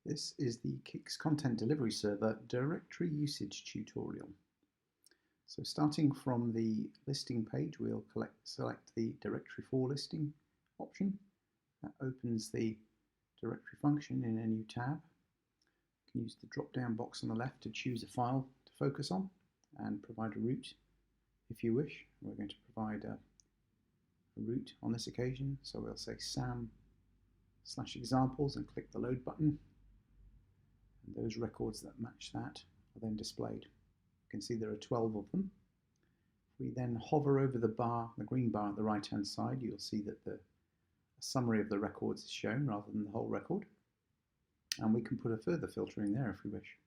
This is the CICS Content Delivery Server Directory Usage Tutorial. So starting from the listing page, we'll select the Directory for Listing option. That opens the directory function in a new tab. You can use the drop-down box on the left to choose a file to focus on and provide a root if you wish. We're going to provide a root on this occasion, so we'll say sam/examples and click the load button. And those records that match that are then displayed. You can see there are 12 of them. If we then hover over the bar, the green bar at the right hand side, you'll see that a summary of the records is shown rather than the whole record. And we can put a further filter in there if we wish.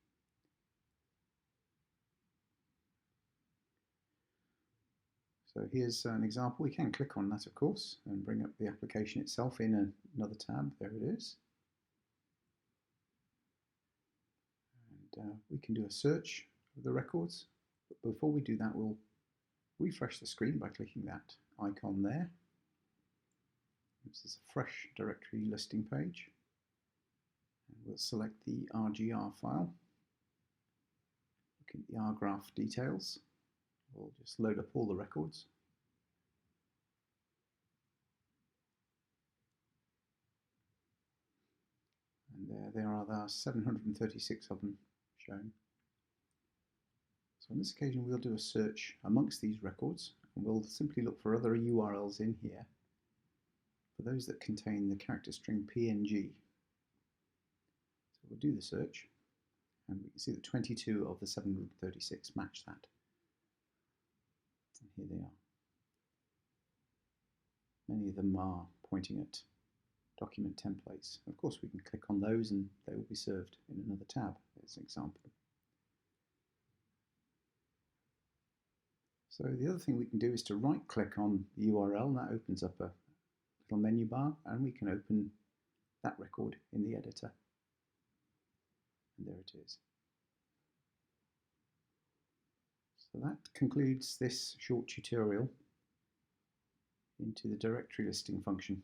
So here's an example. We can click on that, of course, and bring up the application itself in another tab. There it is. And we can do a search of the records. But before we do that, we'll refresh the screen by clicking that icon there. This is a fresh directory listing page. And we'll select the RGR file. Look at the rgraph details. We'll just load up all the records. And there are 736 of them shown. So on this occasion we'll do a search amongst these records, and we'll simply look for other URLs in here for those that contain the character string PNG. So we'll do the search, and we can see that 22 of the 736 match that. And here they are. Many of them are pointing at document templates. Of course, we can click on those and they will be served in another tab, as an example. So the other thing we can do is to right click on the URL, and that opens up a little menu bar, and we can open that record in the editor. And there it is. So that concludes this short tutorial into the directory listing function.